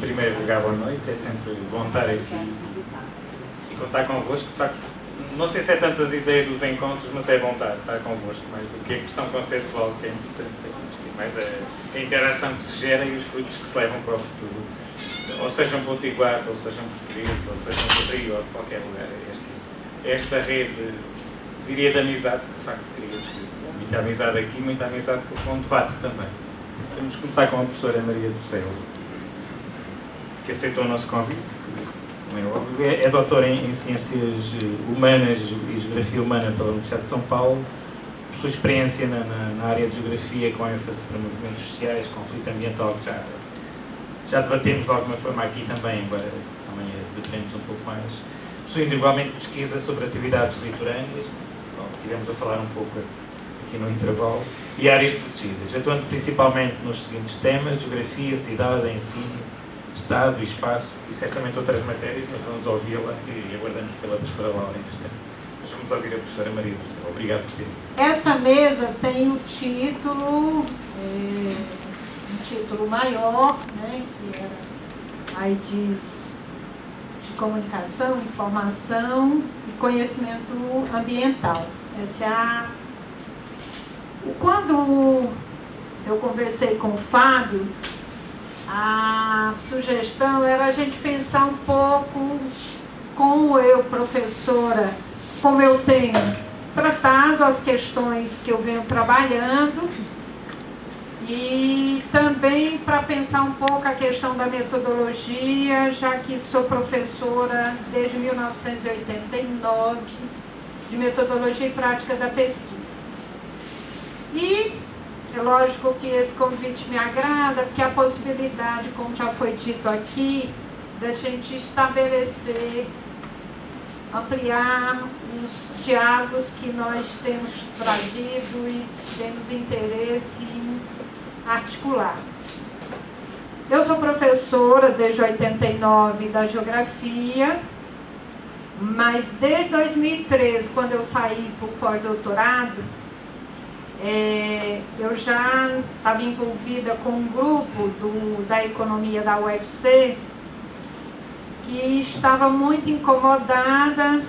primeiro, boa noite, é sempre bom estar aqui e contar convosco. De facto, não sei se é tantas ideias dos encontros, mas é bom estar convosco, mais do que a questão conceitual, que é importante, mais a interação que se gera e os frutos que se levam para o futuro, ou sejam potiguares, ou sejam portugueses, ou sejam do Rio, ou de qualquer lugar. Esta rede, diria, de amizade, que de facto cria-se muita amizade aqui, muita amizade com o debate também. Vamos começar com a professora Maria do Céu, que aceitou o nosso convite, que, é óbvio, é doutora em Ciências Humanas e Geografia Humana pela Universidade de São Paulo, possui experiência na área de Geografia com ênfase para movimentos sociais, conflito ambiental, que já debatemos de alguma forma aqui também, embora amanhã debatemos um pouco mais, possuindo igualmente pesquisa sobre atividades litorâneas, estivemos a falar um pouco aqui no intervalo, e áreas protegidas, atuando principalmente nos seguintes temas: geografia, cidade, ensino, Estado e espaço, e certamente outras matérias, mas vamos ouvi-la e aguardamos pela professora Laura, entretanto. Mas vamos ouvir a professora Maria do Céu. Obrigado por ter. Essa mesa tem o título, um título maior, né, que era, aí diz, de comunicação, informação e conhecimento ambiental. Essa é Quando eu conversei com o Fábio, a sugestão era a gente pensar um pouco como eu, professora, como eu tenho tratado as questões que eu venho trabalhando, e também para pensar um pouco a questão da metodologia, já que sou professora desde 1989 de metodologia e prática da pesquisa. E é lógico que esse convite me agrada, porque a possibilidade, como já foi dito aqui, da gente estabelecer, ampliar os diálogos que nós temos trazido e temos interesse em articular. Eu sou professora desde 89 da geografia, mas desde 2013, quando eu saí para o pós-doutorado, eu já estava envolvida com um grupo da economia da UFC, que estava muito incomodada,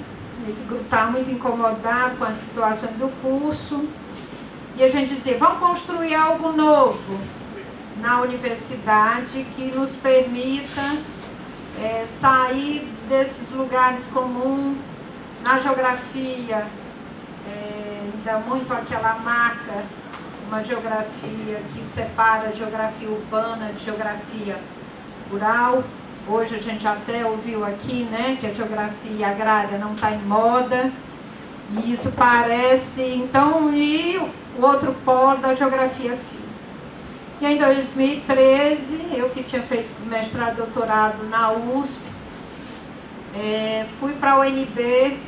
esse grupo estava muito incomodado com as situações do curso, e a gente dizia, vamos construir algo novo na universidade que nos permita sair desses lugares comuns. Na geografia, ainda muito aquela marca, uma geografia que separa a geografia urbana de geografia rural. Hoje a gente até ouviu aqui, né, que a geografia agrária não está em moda, e isso parece, então, e o outro polo da geografia física. E em 2013, eu que tinha feito mestrado e doutorado na USP, fui para a UNB,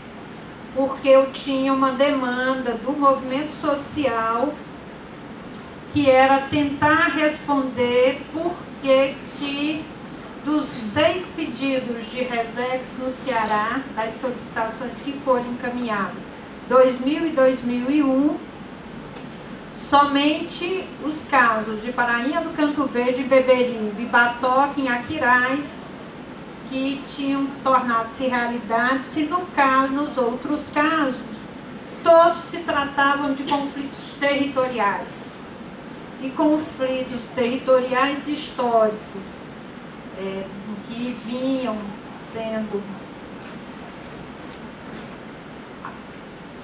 porque eu tinha uma demanda do movimento social, que era tentar responder por que dos 6 pedidos de Resex no Ceará, das solicitações que foram encaminhadas 2000 e 2001, somente os casos de Parainha do Canto Verde, Beberibe, Batoque, em Aquiraz, que tinham tornado-se realidade, se nos outros casos, todos se tratavam de conflitos territoriais, e conflitos territoriais históricos, que vinham sendo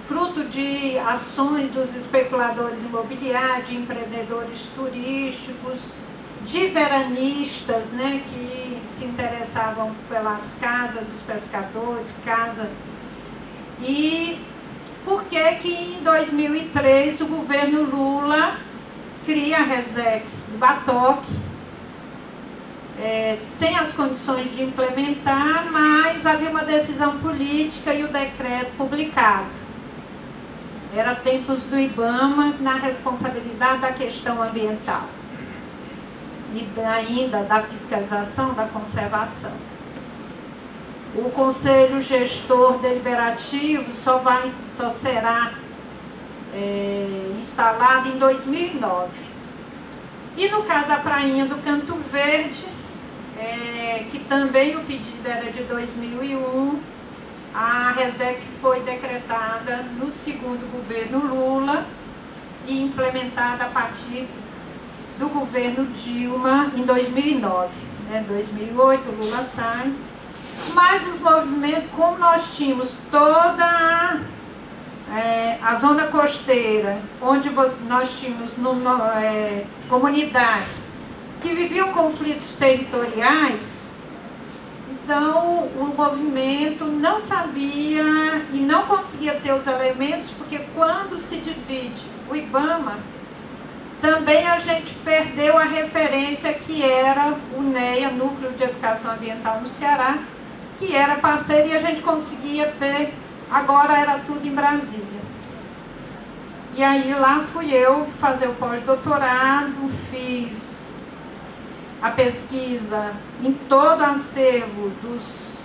fruto de ações dos especuladores imobiliários, de empreendedores turísticos, de veranistas, né, que se interessavam pelas casas dos pescadores, E por que em 2003 o governo Lula cria a Resex Batoque, sem as condições de implementar, mas havia uma decisão política e o decreto publicado. Era tempos do IBAMA na responsabilidade da questão ambiental e ainda da fiscalização, da conservação. O Conselho Gestor Deliberativo só será instalado em 2009. E no caso da Prainha do Canto Verde, que também o pedido era de 2001, a RESEC foi decretada no segundo governo Lula e implementada a partir do governo Dilma em 2009. Em 2008 Lula sai, mas os movimentos, como nós tínhamos toda a zona costeira, onde nós tínhamos comunidades que viviam conflitos territoriais, então o movimento não sabia e não conseguia ter os elementos, porque quando se divide o IBAMA, também a gente perdeu a referência que era o NEA, Núcleo de Educação Ambiental no Ceará, que era parceiro e a gente conseguia ter, agora era tudo em Brasília. E aí lá fui eu fazer o pós-doutorado, fiz a pesquisa em todo o acervo dos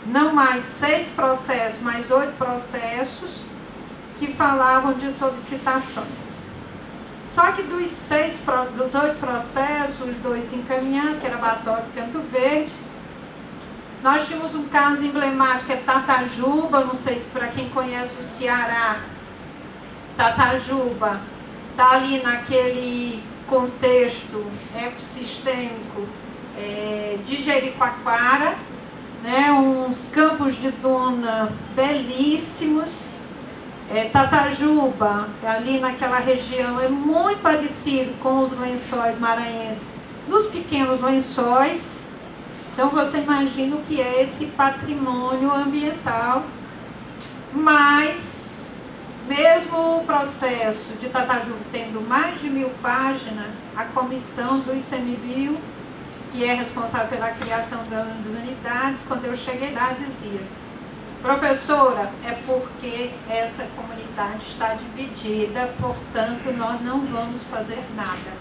não mais 6 processos, mas 8 processos que falavam de solicitações. Só que dos 8 processos, os 2 encaminhados, que era Batória e Canto Verde, nós tínhamos um caso emblemático, que é Tatajuba, não sei para quem conhece o Ceará, Tatajuba está ali naquele contexto ecossistêmico de Jericoacoara, né, uns campos de duna belíssimos. Tatajuba, ali naquela região, é muito parecido com os lençóis maranhenses, dos pequenos lençóis. Então você imagina o que é esse patrimônio ambiental, mas mesmo o processo de Tatajuba tendo mais de 1000 páginas, a comissão do ICMBio, que é responsável pela criação das unidades, quando eu cheguei lá dizia: professora, é porque essa comunidade está dividida, portanto nós não vamos fazer nada.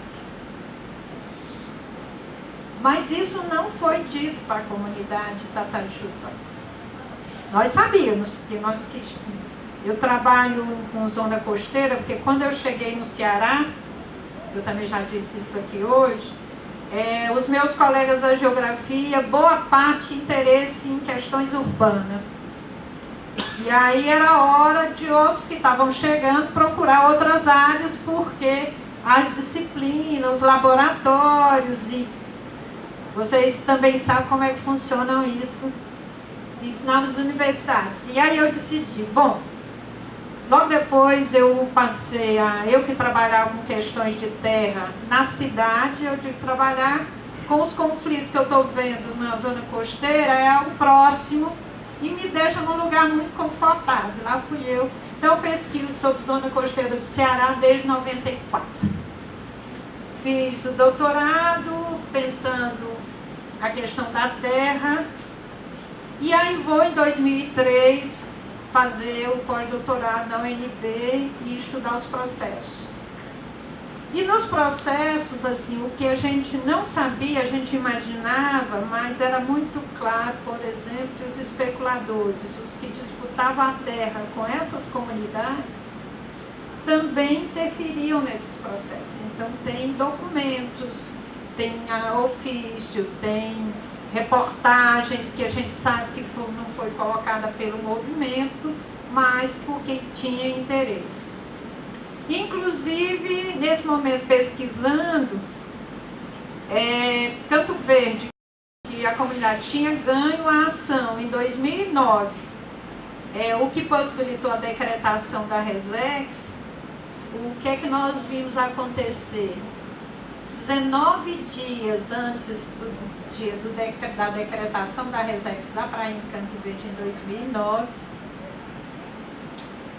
Mas isso não foi dito para a comunidade Tatajuba. Nós sabíamos, porque eu trabalho com zona costeira, porque quando eu cheguei no Ceará, eu também já disse isso aqui hoje, os meus colegas da geografia, boa parte interesse em questões urbanas. E aí era hora de outros que estavam chegando procurar outras áreas, porque as disciplinas, os laboratórios, e vocês também sabem como é que funcionam isso, ensinar nos universitários. E aí eu decidi, bom, logo depois eu passei eu que trabalhava com questões de terra na cidade, eu tive que trabalhar com os conflitos que eu estou vendo na zona costeira, é algo próximo e me deixa num lugar muito confortável. Lá fui eu. Então eu pesquiso sobre zona costeira do Ceará desde 94. Fiz o doutorado pensando a questão da terra e aí vou em 2003 fazer o pós-doutorado na UNB e estudar os processos. E nos processos, assim, o que a gente não sabia, a gente imaginava, mas era muito claro, por exemplo, que os especuladores, os que disputavam a terra com essas comunidades, também interferiam nesses processos. Então tem documentos, tem ofício, tem reportagens que a gente sabe que não foi colocada pelo movimento, mas por quem tinha interesse. Inclusive, nesse momento pesquisando, Canto Verde, que a comunidade tinha ganho a ação em 2009, o que possibilitou a decretação da RESEX, o que é que nós vimos acontecer? 19 dias antes do dia da decretação da RESEX da Praia em Canto Verde em 2009,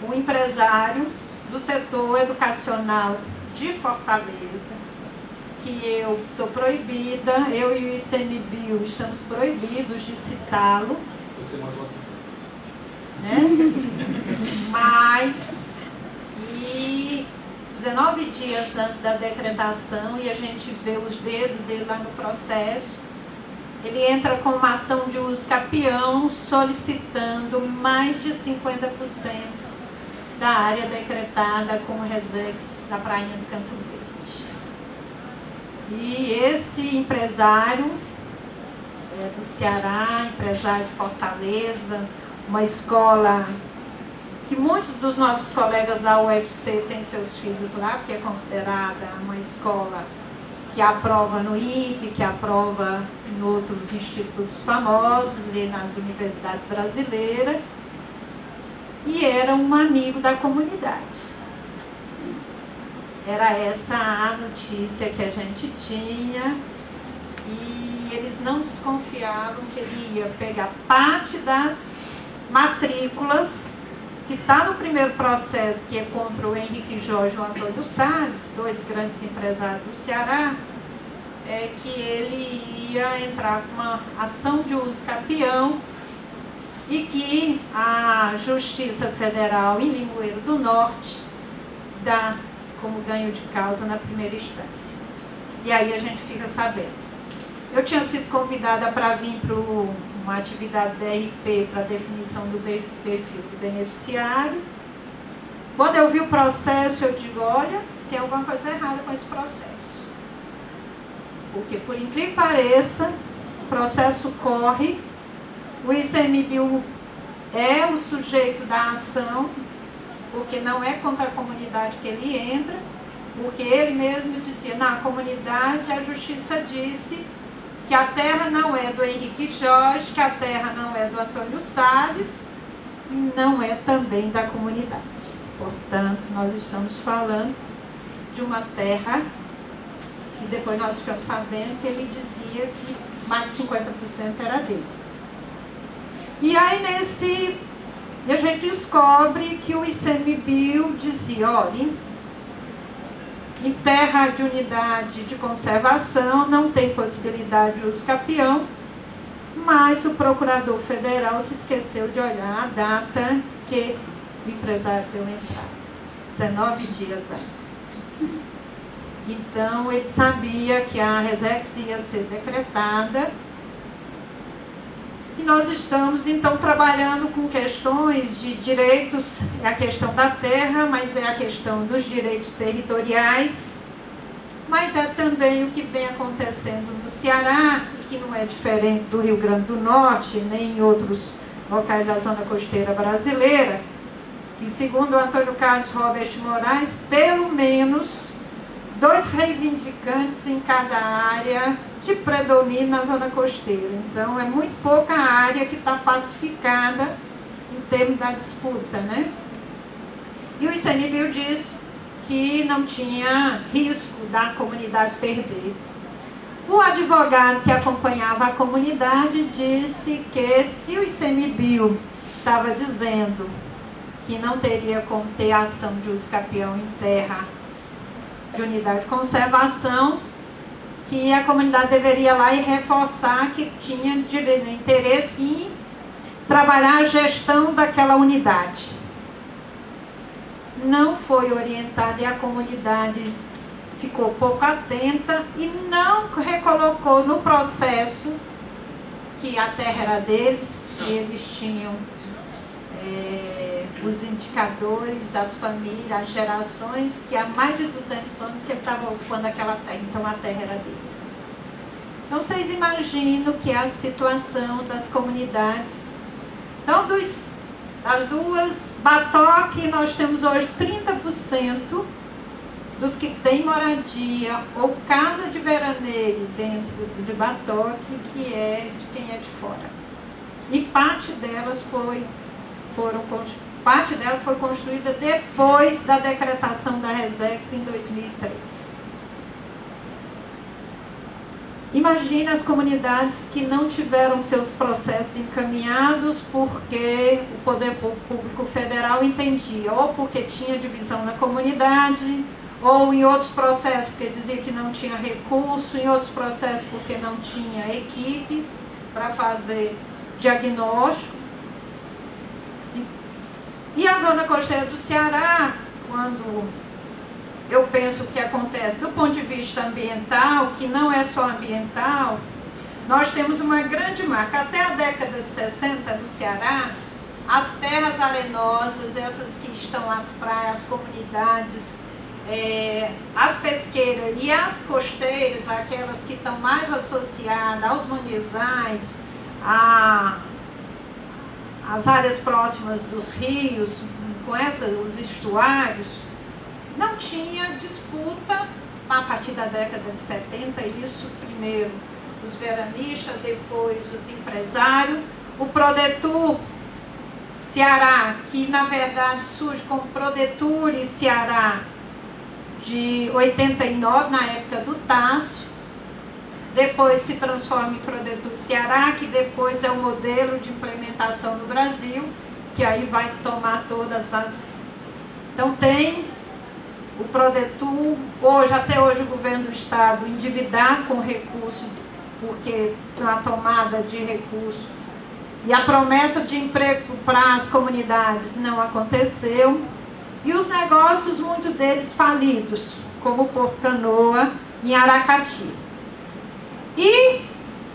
um empresário do setor educacional de Fortaleza, que eu estou proibida, eu e o ICMBio estamos proibidos de citá-lo. Você mandou Mas, 19 dias antes da decretação, e a gente vê os dedos dele lá no processo, ele entra com uma ação de uso capião solicitando mais de 50% da área decretada com o RESEX da Prainha do Canto Verde. E esse empresário do Ceará, empresário de Fortaleza, uma escola que muitos dos nossos colegas da UFC têm seus filhos lá, porque é considerada uma escola que aprova no INPE, que aprova em outros institutos famosos e nas universidades brasileiras, e era um amigo da comunidade. Era essa a notícia que a gente tinha, e eles não desconfiavam que ele ia pegar parte das matrículas que está no primeiro processo, que é contra o Henrique Jorge e o Antônio Salles, dois grandes empresários do Ceará, que ele ia entrar com uma ação de uso capião e que a Justiça Federal em Limoeiro do Norte dá como ganho de causa na primeira instância. E aí a gente fica sabendo. Eu tinha sido convidada para vir para uma atividade da RP para definição do perfil do beneficiário. Quando eu vi o processo, eu digo, olha, tem alguma coisa errada com esse processo. Porque, por incrível que pareça, o processo corre, o ICMBio é o sujeito da ação, porque não é contra a comunidade que ele entra, porque ele mesmo dizia, na comunidade a justiça disse que a terra não é do Henrique Jorge, que a terra não é do Antônio Salles, e não é também da comunidade. Portanto, nós estamos falando de uma terra que depois nós ficamos sabendo que ele dizia que mais de 50% era dele. E aí a gente descobre que o ICMBio dizia, olha, em terra de unidade de conservação não tem possibilidade de uso capião, mas o procurador federal se esqueceu de olhar a data que o empresário deu entrada, 19 dias antes. Então ele sabia que a Resex ia ser decretada. E nós estamos, então, trabalhando com questões de direitos, é a questão da terra, mas é a questão dos direitos territoriais, mas é também o que vem acontecendo no Ceará, e que não é diferente do Rio Grande do Norte, nem em outros locais da zona costeira brasileira, e segundo o Antônio Carlos Robert Moraes, pelo menos 2 reivindicantes em cada área que predomina na zona costeira. Então, é muito pouca área que está pacificada em termos da disputa, né? E o ICMBio disse que não tinha risco da comunidade perder. O advogado que acompanhava a comunidade disse que se o ICMBio estava dizendo que não teria como ter ação de uso capião em terra de unidade de conservação, que a comunidade deveria ir lá e reforçar que tinha interesse em trabalhar a gestão daquela unidade. Não foi orientada e a comunidade ficou pouco atenta e não recolocou no processo que a terra era deles, que eles tinham os indicadores, as famílias, as gerações, que há mais de 200 anos que ele estava ocupando aquela terra, então a terra era deles. Então vocês imaginam que é a situação das comunidades. Então, das duas, Batoque, nós temos hoje 30% dos que têm moradia ou casa de veraneio dentro de Batoque, que é de quem é de fora. E parte delas foi construída depois da decretação da Resex em 2003. Imagina as comunidades que não tiveram seus processos encaminhados porque o Poder Público Federal entendia, ou porque tinha divisão na comunidade, ou em outros processos porque dizia que não tinha recurso, em outros processos porque não tinha equipes para fazer diagnóstico. E a zona costeira do Ceará, quando eu penso que acontece do ponto de vista ambiental, que não é só ambiental, nós temos uma grande marca. Até a década de 60 no Ceará, as terras arenosas, essas que estão às praias, as comunidades as pesqueiras e as costeiras, aquelas que estão mais associadas aos manguezais, às áreas próximas dos rios, com os estuários, não tinha disputa a partir da década de 70, isso primeiro os veranistas, depois os empresários, o Prodetur Ceará, que na verdade surge como Prodetur e Ceará de 89, na época do Tasso, depois se transforma em Prodetur Ceará, que depois é o modelo de implementação no Brasil, que aí vai tomar todas as... Então tem o Prodetur, até hoje o governo do estado endividado com recurso, porque a tomada de recurso e a promessa de emprego para as comunidades não aconteceu, e os negócios, muitos deles falidos, como o Porto Canoa em Aracati. E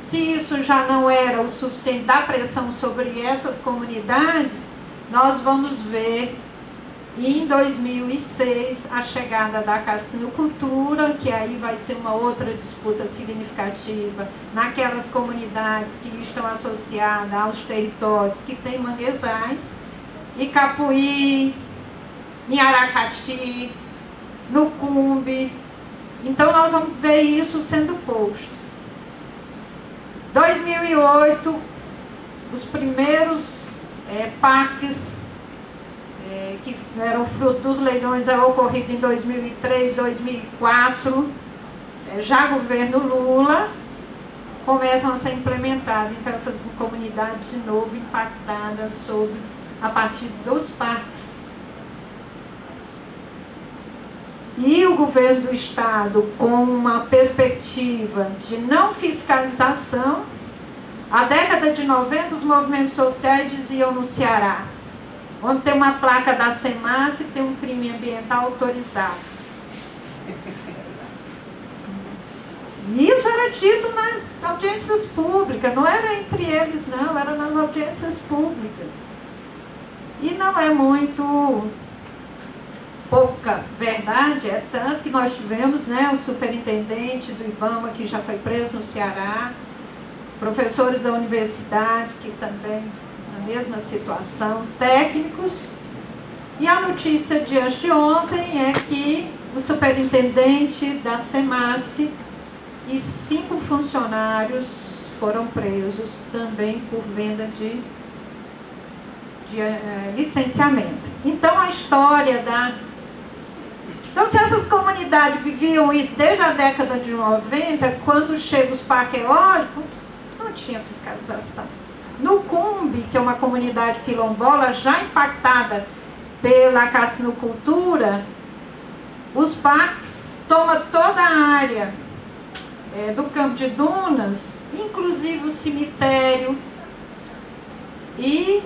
se isso já não era o suficiente da pressão sobre essas comunidades, nós vamos ver em 2006 a chegada da cassinocultura, que aí vai ser uma outra disputa significativa naquelas comunidades que estão associadas aos territórios que têm manguezais, e Capuí, em Aracati, no Cumbe. Então nós vamos ver isso sendo posto. 2008, os primeiros parques que eram fruto dos leilões ocorridos em 2003, 2004, já governo Lula, começam a ser implementados. Então essas comunidades de novo impactadas a partir dos parques. E o governo do estado, com uma perspectiva de não fiscalização, a década de 90 os movimentos sociais diziam no Ceará, onde tem uma placa da SEMAS, tem um crime ambiental autorizado. Isso era dito nas audiências públicas, não era entre eles não, era nas audiências públicas. E não é pouca verdade, é tanto que nós tivemos o superintendente do IBAMA, que já foi preso no Ceará, professores da universidade, que também na mesma situação, técnicos. E a notícia de anteontem é que o superintendente da SEMAS e 5 funcionários foram presos também por venda de licenciamento. Então a história Então, se essas comunidades viviam isso desde a década de 90, quando chegam os parques eólicos, não tinha fiscalização. No Cumbe, que é uma comunidade quilombola já impactada pela cassinocultura, os parques tomam toda a área do campo de dunas, inclusive o cemitério, e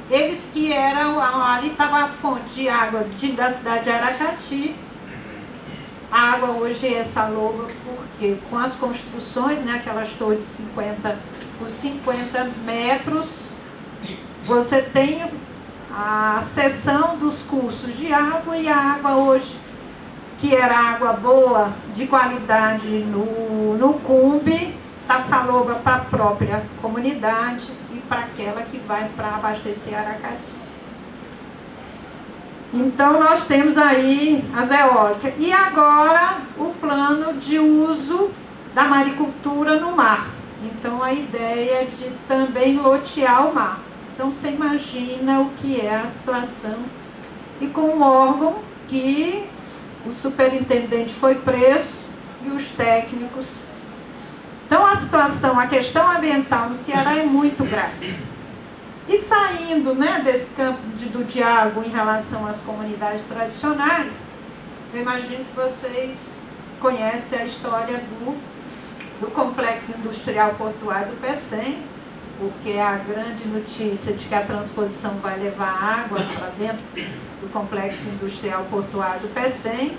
eles que eram, ali estava a fonte de água da cidade de Aracati. A água hoje é saloba, porque com as construções, aquelas torres de 50 por 50 metros, você tem a seção dos cursos de água, e a água hoje, que era água boa, de qualidade no Cumbe, está saloba para a própria comunidade e para aquela que vai para abastecer Aracati. Então nós temos aí as eólicas. E agora o plano de uso da maricultura no mar. Então a ideia de também lotear o mar. Então você imagina o que é a situação. E com um órgão que o superintendente foi preso e os técnicos. Então a situação, a questão ambiental no Ceará é muito grave. E saindo desse campo do diálogo em relação às comunidades tradicionais, eu imagino que vocês conhecem a história do Complexo Industrial Portuário do Pecém, porque é a grande notícia de que a transposição vai levar água para dentro do Complexo Industrial Portuário do Pecém.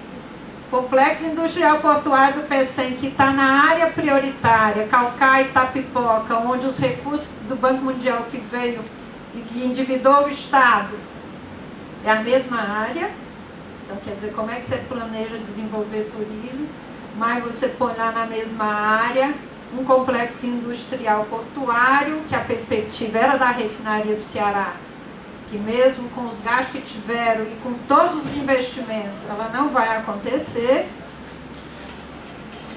Complexo Industrial Portuário do Pecém, que está na área prioritária, Caucá e Itapipoca, onde os recursos do Banco Mundial que veio e que endividou o Estado, é a mesma área. Então, quer dizer, como é que você planeja desenvolver turismo, mas você põe lá na mesma área um complexo industrial portuário, que a perspectiva era da refinaria do Ceará, que mesmo com os gastos que tiveram e com todos os investimentos, ela não vai acontecer.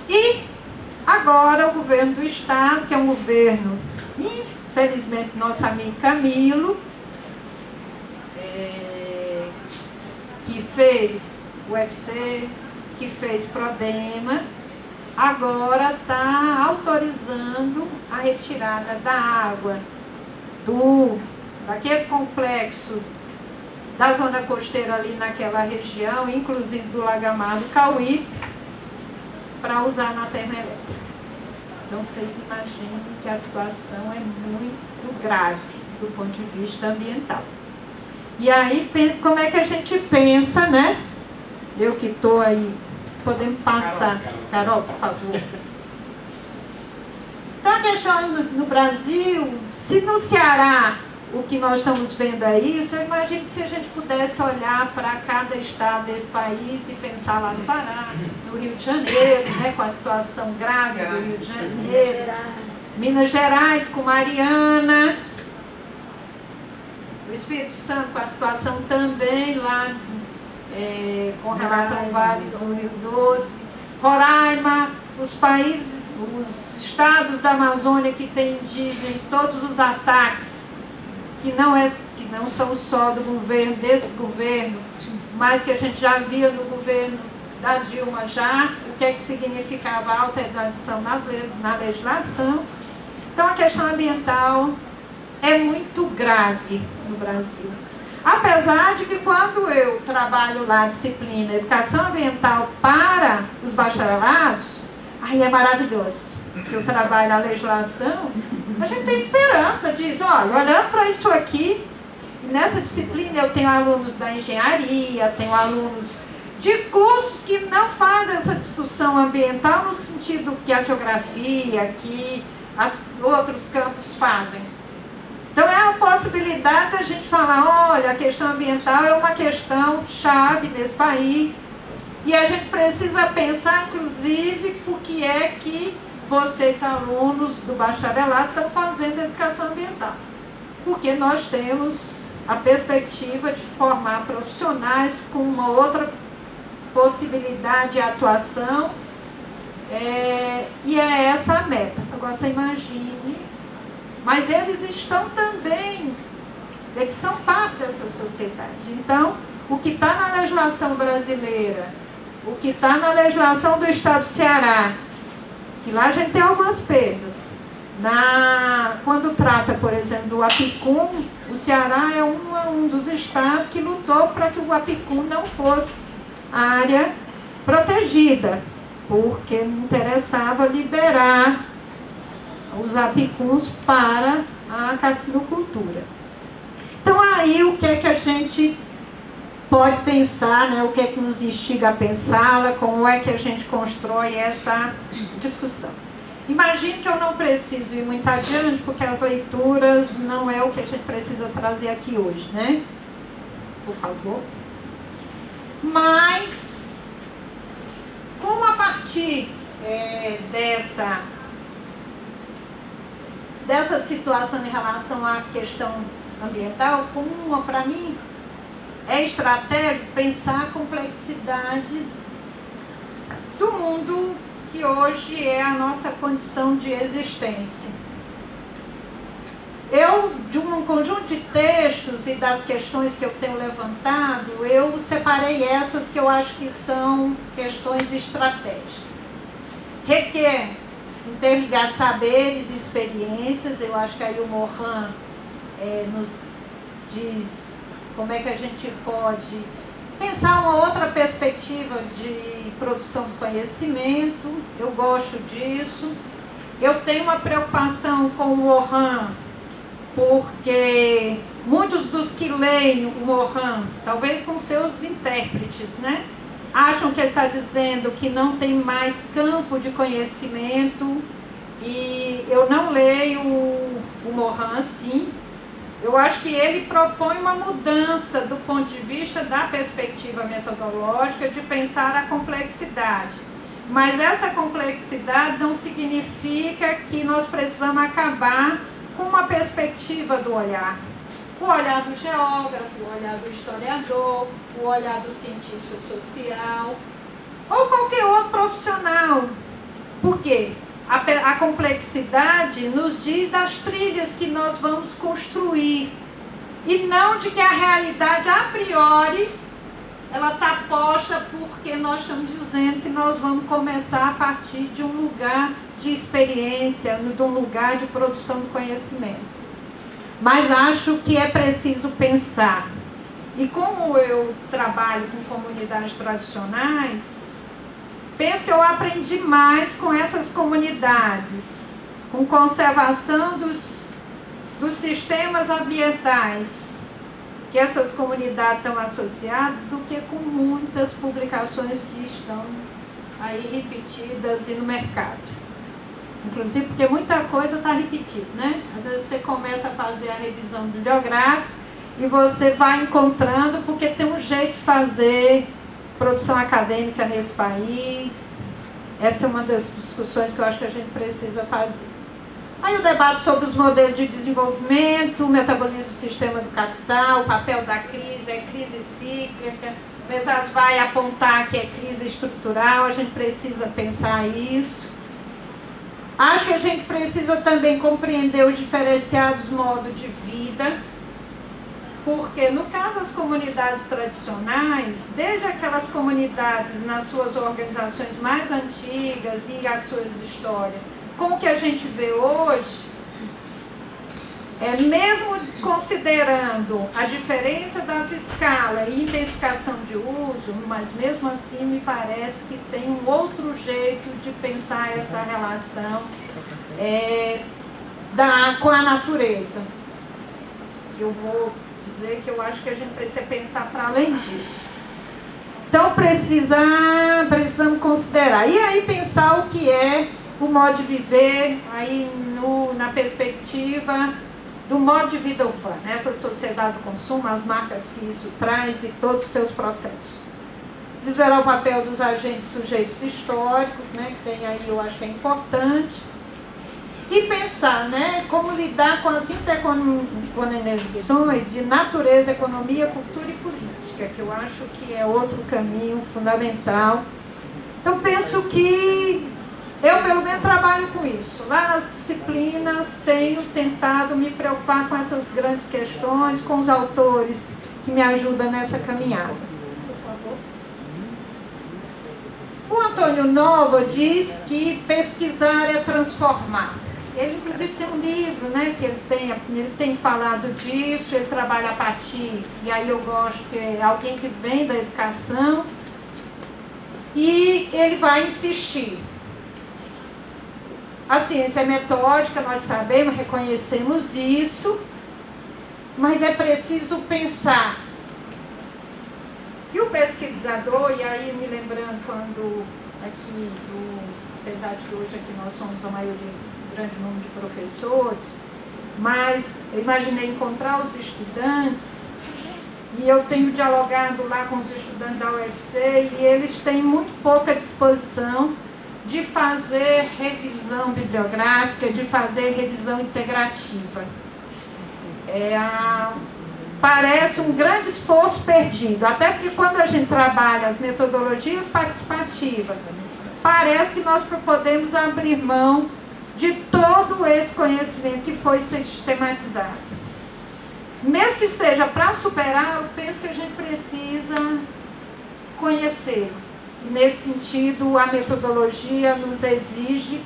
E agora o governo do estado, que é um governo, infelizmente, nosso amigo Camilo, que fez o UFC, que fez Prodema, agora está autorizando a retirada da água daquele complexo da zona costeira ali naquela região, inclusive do Lagamar do Cauí, para usar na termoelétrica. Então vocês imaginem que a situação é muito grave do ponto de vista ambiental. E aí, como é que a gente pensa, né? Eu que estou aí, podemos passar. Carol, por favor. Então a questão no Brasil, se no Ceará o que nós estamos vendo é isso, eu imagino que se a gente pudesse olhar para cada estado desse país e pensar lá no Pará, no Rio de Janeiro, né, com a situação grave do Rio de Janeiro, Minas Gerais com Mariana, o Espírito Santo com a situação também lá com relação ao Vale do Rio Doce, Roraima, os países, os estados da Amazônia que têm indígena em todos os ataques, que não são só do governo, desse governo, mas que a gente já via no governo da Dilma já, o que é que significava a alteração na legislação. Então a questão ambiental é muito grave no Brasil. Apesar de que quando eu trabalho lá a disciplina Educação Ambiental para os bacharelados, aí é maravilhoso, porque eu trabalho a legislação, a gente tem esperança, diz, olha, olhando para isso aqui, nessa disciplina eu tenho alunos da engenharia, tenho alunos de cursos que não fazem essa discussão ambiental no sentido que a geografia, que outros campos fazem. Então é a possibilidade da gente falar, olha, a questão ambiental é uma questão chave nesse país e a gente precisa pensar, inclusive, por que é que vocês, alunos do bacharelado, estão fazendo educação ambiental. Porque nós temos a perspectiva de formar profissionais com uma outra possibilidade de atuação e é essa a meta. Agora você imagine, mas eles estão também, eles são parte dessa sociedade. Então, o que está na legislação brasileira, o que está na legislação do Estado do Ceará, que lá a gente tem algumas perdas. Quando trata, por exemplo, do Apicum, o Ceará é um dos estados que lutou para que o Apicum não fosse área protegida, porque não interessava liberar os apicuns para a carcinocultura. Então aí o que é que a gente pode pensar, né? O que é que nos instiga a pensá-la, como é que a gente constrói essa discussão. Imagine que eu não preciso ir muito adiante, porque as leituras não é o que a gente precisa trazer aqui hoje, né? Por favor. Mas, como a partir dessa situação em relação à questão ambiental, como para mim é estratégico pensar a complexidade do mundo que hoje é a nossa condição de existência. Eu, de um conjunto de textos e das questões que eu tenho levantado, eu separei essas que eu acho que são questões estratégicas. Requer interligar saberes e experiências, eu acho que aí o Morin nos diz como é que a gente pode pensar uma outra perspectiva de produção de conhecimento. Eu gosto disso. Eu tenho uma preocupação com o Morin, porque muitos dos que leem o Morin, talvez com seus intérpretes, né, acham que ele está dizendo que não tem mais campo de conhecimento, e eu não leio o Morin assim. Eu acho que ele propõe uma mudança do ponto de vista da perspectiva metodológica de pensar a complexidade. Mas essa complexidade não significa que nós precisamos acabar com uma perspectiva do olhar. O olhar do geógrafo, o olhar do historiador, o olhar do cientista social, ou qualquer outro profissional. Por quê? A complexidade nos diz das trilhas que nós vamos construir e não de que a realidade a priori ela está posta porque nós estamos dizendo que nós vamos começar a partir de um lugar de experiência, de um lugar de produção do conhecimento. Mas acho que é preciso pensar. E como eu trabalho com comunidades tradicionais, penso que eu aprendi mais com essas comunidades, com conservação dos sistemas ambientais que essas comunidades estão associadas, do que com muitas publicações que estão aí repetidas e no mercado. Inclusive porque muita coisa está repetida, né? Às vezes você começa a fazer a revisão bibliográfica e você vai encontrando, porque tem um jeito de fazer produção acadêmica nesse país. Essa é uma das discussões que eu acho que a gente precisa fazer. Aí o debate sobre os modelos de desenvolvimento, o metabolismo do sistema do capital, o papel da crise, é crise cíclica, o Mesad vai apontar que é crise estrutural, a gente precisa pensar isso. Acho que a gente precisa também compreender os diferenciados modos de vida, porque no caso das comunidades tradicionais, desde aquelas comunidades nas suas organizações mais antigas e as suas histórias, com o que a gente vê hoje, mesmo considerando a diferença das escalas e intensificação de uso, mas mesmo assim me parece que tem um outro jeito de pensar essa relação com a natureza. Que eu vou dizer que eu acho que a gente precisa pensar para além disso. Então precisamos considerar. E aí pensar o que é o modo de viver, aí na perspectiva do modo de vida urbano, essa sociedade do consumo, as marcas que isso traz e todos os seus processos. Desvelar o papel dos agentes sujeitos históricos, né, que tem aí, eu acho que é importante. E pensar, né, como lidar com as interconexões de natureza, economia, cultura e política, que eu acho que é outro caminho fundamental. Então, penso que eu, pelo menos, trabalho com isso. Lá nas disciplinas, tenho tentado me preocupar com essas grandes questões, com os autores que me ajudam nessa caminhada. O Antônio Nova diz que pesquisar é transformar. Ele, inclusive, tem um livro, né, que ele tem falado disso, ele trabalha a partir, e aí eu gosto que é alguém que vem da educação, e ele vai insistir. A ciência é metódica, nós sabemos, reconhecemos isso, mas é preciso pensar que o pesquisador, e aí me lembrando quando aqui, apesar de que hoje aqui nós somos a maioria, um grande número de professores, mas eu imaginei encontrar os estudantes, e eu tenho dialogado lá com os estudantes da UFC, e eles têm muito pouca disposição de fazer revisão bibliográfica, de fazer revisão integrativa. Parece um grande esforço perdido, até porque quando a gente trabalha as metodologias participativas, parece que nós podemos abrir mão de todo esse conhecimento que foi sistematizado. Mesmo que seja para superá-lo, penso que a gente precisa conhecer. Nesse sentido, a metodologia nos exige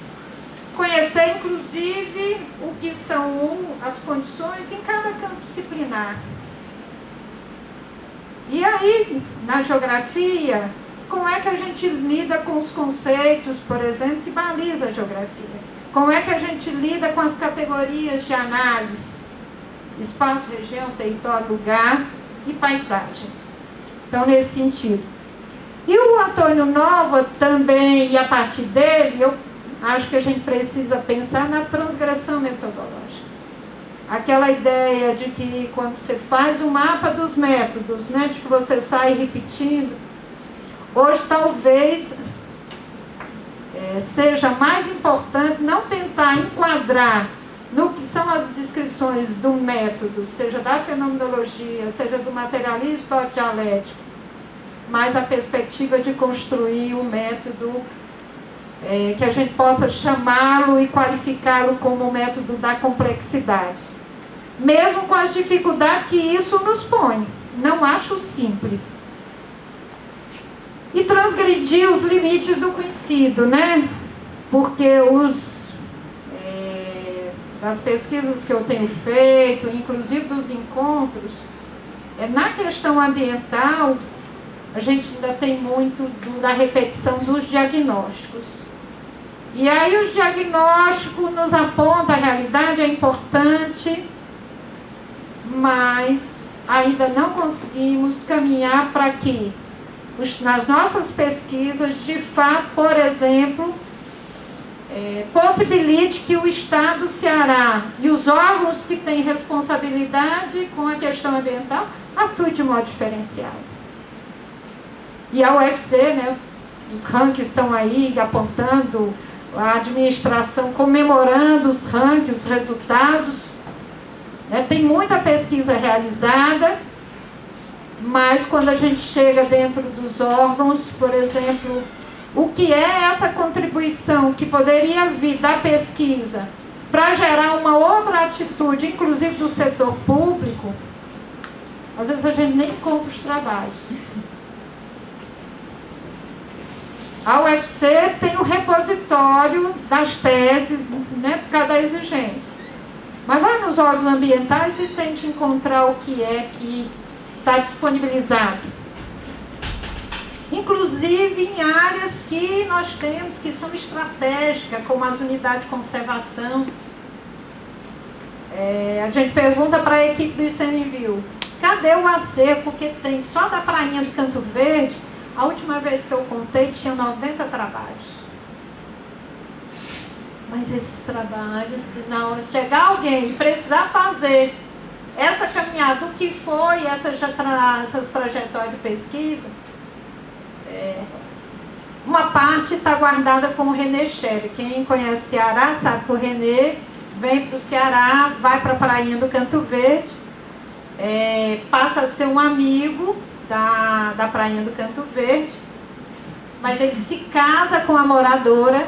conhecer, inclusive, o que são as condições em cada campo disciplinar. E aí, na geografia, como é que a gente lida com os conceitos, por exemplo, que balizam a geografia? Como é que a gente lida com as categorias de análise? Espaço, região, território, lugar e paisagem. Então, nesse sentido. E o Antônio Nova também, e a partir dele, eu acho que a gente precisa pensar na transgressão metodológica. aquela ideia de que quando você faz o mapa dos métodos, né, de que você sai repetindo, hoje talvez seja mais importante não tentar enquadrar no que são as descrições do método, seja da fenomenologia, seja do materialismo dialético, mas a perspectiva de construir um método que a gente possa chamá-lo e qualificá-lo como o método da complexidade. Mesmo com as dificuldades que isso nos põe. Não acho simples. E transgredir os limites do conhecido, né? Porque das pesquisas que eu tenho feito, inclusive dos encontros, na questão ambiental, a gente ainda tem muito da repetição dos diagnósticos. E aí os diagnósticos nos apontam a realidade, é importante, mas ainda não conseguimos caminhar para que, nas nossas pesquisas, de fato, por exemplo, possibilite que o Estado do Ceará e os órgãos que têm responsabilidade com a questão ambiental atuem de modo diferenciado. E a UFC, né, os rankings estão aí apontando, a administração comemorando os rankings, os resultados. Tem muita pesquisa realizada, mas quando a gente chega dentro dos órgãos, por exemplo, o que é essa contribuição que poderia vir da pesquisa para gerar uma outra atitude, inclusive do setor público, às vezes a gente nem encontra os trabalhos. A UFC tem um repositório das teses, né, por causa da exigência. Mas vai nos órgãos ambientais e tente encontrar o que é que está disponibilizado. Inclusive em áreas que nós temos que são estratégicas, como as unidades de conservação. A gente pergunta para a equipe do ICMBio, cadê o acervo? Porque tem só da prainha do Canto Verde, a última vez que eu contei tinha 90 trabalhos. Mas esses trabalhos, se chegar alguém e precisar fazer essa caminhada, o que foi essas trajetórias de pesquisa, uma parte está guardada com o René Scherer. Quem conhece o Ceará sabe que o René vem para o Ceará, vai para a prainha do Canto Verde, passa a ser um amigo da prainha do Canto Verde, mas ele se casa com a moradora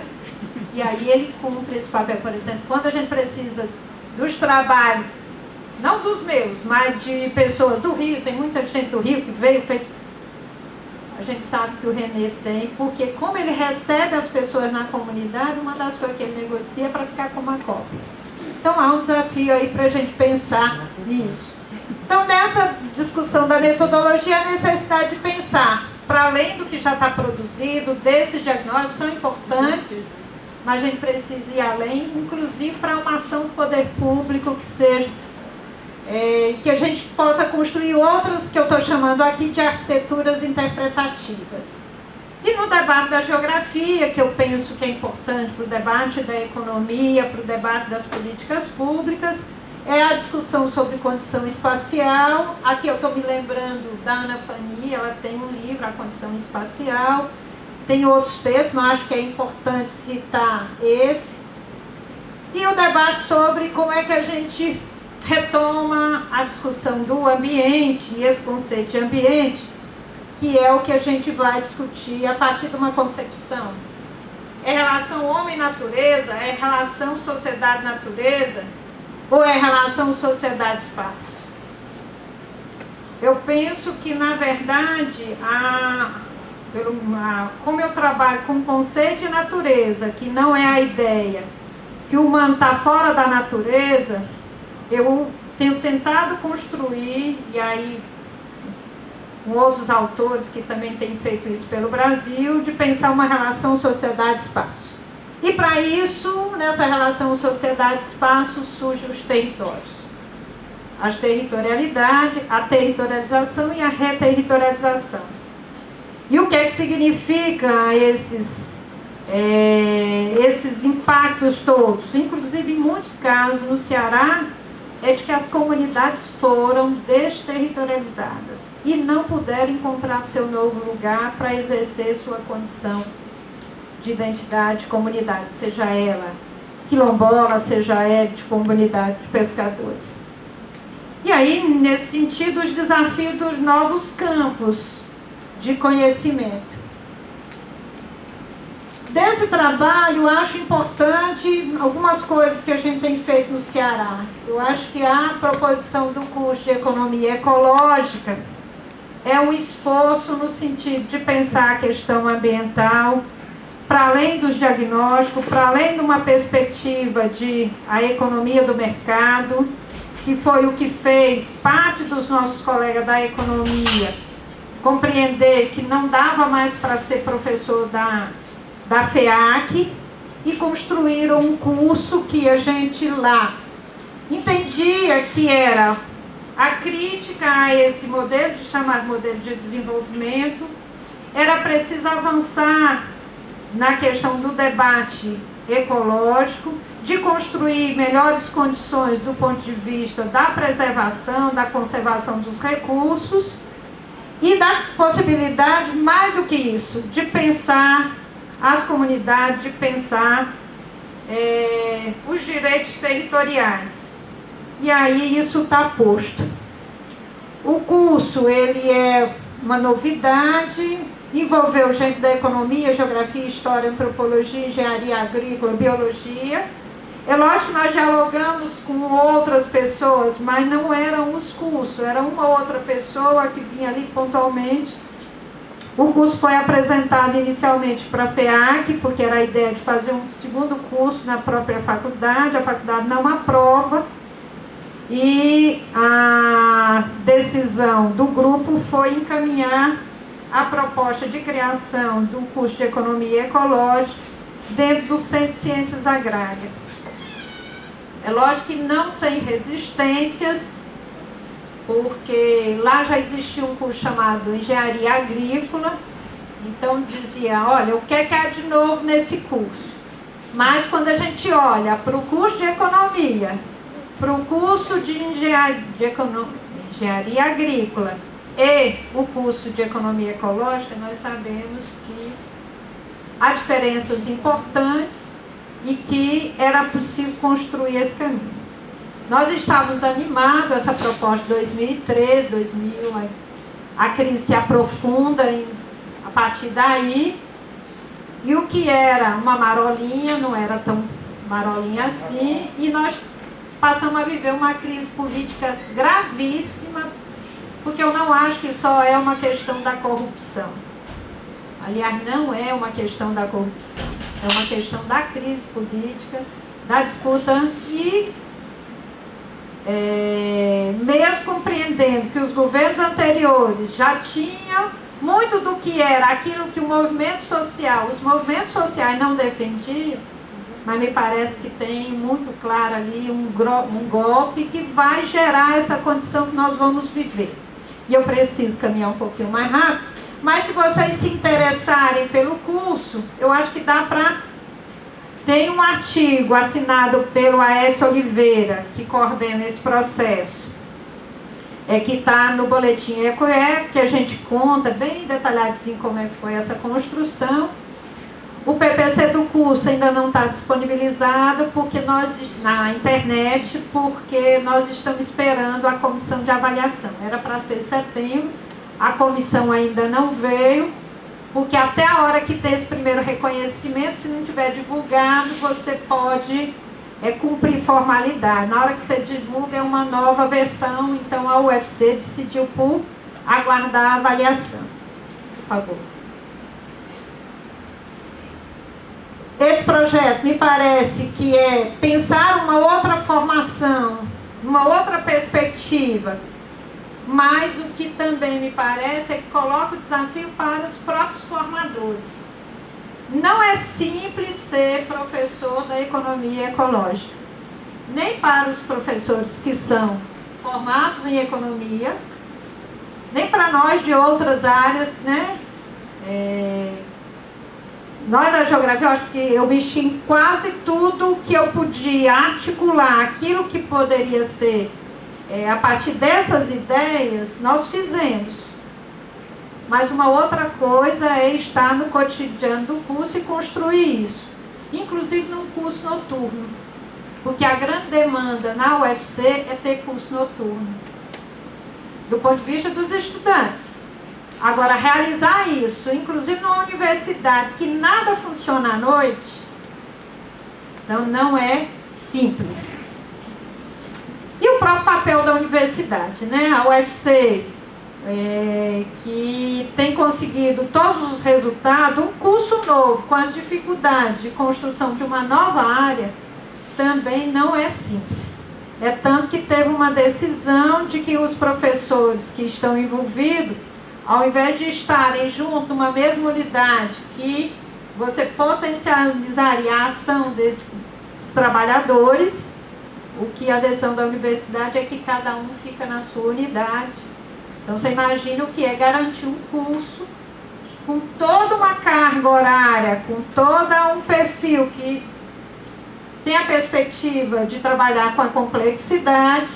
e aí ele cumpre esse papel. Por exemplo, quando a gente precisa dos trabalhos, não dos meus, mas de pessoas do Rio, tem muita gente do Rio que veio, fez. A gente sabe que o René tem, porque como ele recebe as pessoas na comunidade, uma das coisas que ele negocia é para ficar com uma cópia. Então há um desafio aí para a gente pensar nisso. Então nessa discussão da metodologia, a necessidade de pensar, para além do que já está produzido, desses diagnósticos são importantes, mas a gente precisa ir além, inclusive para uma ação do poder público que seja, que a gente possa construir outras que eu estou chamando aqui de arquiteturas interpretativas. E no debate da geografia, que eu penso que é importante para o debate da economia, para o debate das políticas públicas, é a discussão sobre condição espacial. Aqui eu estou me lembrando da Ana Fani, ela tem um livro, A Condição Espacial. Tem outros textos, mas acho que é importante citar esse. E o debate sobre como é que a gente retoma a discussão do ambiente, e esse conceito de ambiente, que é o que a gente vai discutir a partir de uma concepção. É relação homem-natureza? É relação sociedade-natureza? Ou é relação sociedade-espaço? Eu penso que, na verdade, como eu trabalho com o conceito de natureza, que não é a ideia que o humano está fora da natureza, eu tenho tentado construir, e aí com outros autores que também têm feito isso pelo Brasil, de pensar uma relação sociedade-espaço. E para isso, nessa relação sociedade-espaço, surgem os territórios. As territorialidades, a territorialização e a reterritorialização. E o que é que significa esses impactos todos? Inclusive, em muitos casos, no Ceará, é de que as comunidades foram desterritorializadas e não puderam encontrar seu novo lugar para exercer sua condição de identidade de comunidade, seja ela quilombola, seja ela de comunidade de pescadores. E aí, nesse sentido, os desafios dos novos campos de conhecimento. Desse trabalho, acho importante algumas coisas que a gente tem feito no Ceará. Eu acho que a proposição do curso de Economia Ecológica é um esforço no sentido de pensar a questão ambiental, para além dos diagnósticos, para além de uma perspectiva de a economia do mercado, que foi o que fez parte dos nossos colegas da economia compreender que não dava mais para ser professor da FEAC e construíram um curso que a gente lá entendia que era a crítica a esse modelo, chamado modelo de desenvolvimento. Era preciso avançar na questão do debate ecológico, de construir melhores condições do ponto de vista da preservação, da conservação dos recursos e da possibilidade, mais do que isso, de pensar as comunidades, de pensar os direitos territoriais. E aí isso está posto. O curso, ele é uma novidade, envolveu gente da economia, geografia, história, antropologia, engenharia agrícola, biologia. É lógico que nós dialogamos com outras pessoas, mas não eram os cursos, era uma outra pessoa que vinha ali pontualmente. O curso foi apresentado inicialmente para a FEAC, porque era a ideia de fazer um segundo curso na própria faculdade. A faculdade não aprova. E a decisão do grupo foi encaminhar a proposta de criação do curso de Economia Ecológica dentro do Centro de Ciências Agrárias. É lógico que não sem resistências, porque lá já existia um curso chamado Engenharia Agrícola, então dizia, olha, o que é que há de novo nesse curso? Mas quando a gente olha para o curso de Economia, para o curso de Engenharia Agrícola e o curso de Economia Ecológica, nós sabemos que há diferenças importantes e que era possível construir esse caminho. Nós estávamos animados, essa proposta de 2013, 2000, a crise se aprofunda a partir daí, e o que era uma marolinha, não era tão marolinha assim, e nós passamos a viver uma crise política gravíssima, porque eu não acho que só é uma questão da corrupção. Aliás, não é uma questão da corrupção, é uma questão da crise política, da disputa e mesmo compreendendo que os governos anteriores já tinham muito do que era aquilo que o movimento social, os movimentos sociais não defendiam, mas me parece que tem muito claro ali um golpe que vai gerar essa condição que nós vamos viver. E eu preciso caminhar um pouquinho mais rápido, mas se vocês se interessarem pelo curso, eu acho que dá para... Tem um artigo assinado pelo Aécio Oliveira, que coordena esse processo, que está no boletim EcoE, que a gente conta bem detalhadinho como é que foi essa construção. O PPC do curso ainda não está disponibilizado na internet, porque nós estamos esperando a comissão de avaliação. Era para ser setembro, a comissão ainda não veio, porque até a hora que tem esse primeiro reconhecimento, se não tiver divulgado, você pode cumprir formalidade. Na hora que você divulga, é uma nova versão, então a UFC decidiu por aguardar a avaliação. Por favor. Esse projeto me parece que é pensar uma outra formação, uma outra perspectiva, mas o que também me parece é que coloca o desafio para os próprios formadores. Não é simples ser professor da economia ecológica, nem para os professores que são formados em economia, nem para nós de outras áreas, né? nós da geografia, eu acho que eu mexi em quase tudo que eu podia articular, aquilo que poderia ser, a partir dessas ideias, nós fizemos. Mas uma outra coisa é estar no cotidiano do curso e construir isso, inclusive num curso noturno, porque a grande demanda na UFC é ter curso noturno, do ponto de vista dos estudantes. Agora, realizar isso, inclusive numa universidade que nada funciona à noite, então não é simples. E o próprio papel da universidade, né? A UFC, que tem conseguido todos os resultados, um curso novo, com as dificuldades de construção de uma nova área, também não é simples. É tanto que teve uma decisão de que os professores que estão envolvidos, ao invés de estarem juntos numa mesma unidade, que você potencializaria a ação desses trabalhadores, o que a decisão da universidade é que cada um fica na sua unidade. Então você imagina o que é garantir um curso com toda uma carga horária, com todo um perfil que tem a perspectiva de trabalhar com a complexidade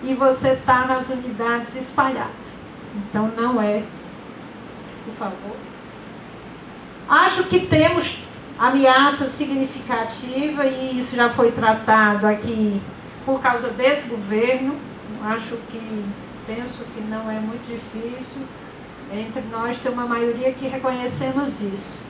e você está nas unidades espalhadas. Então não é, por favor. Acho que temos ameaça significativa e isso já foi tratado aqui por causa desse governo. Penso que não é muito difícil entre nós ter uma maioria que reconhecemos isso.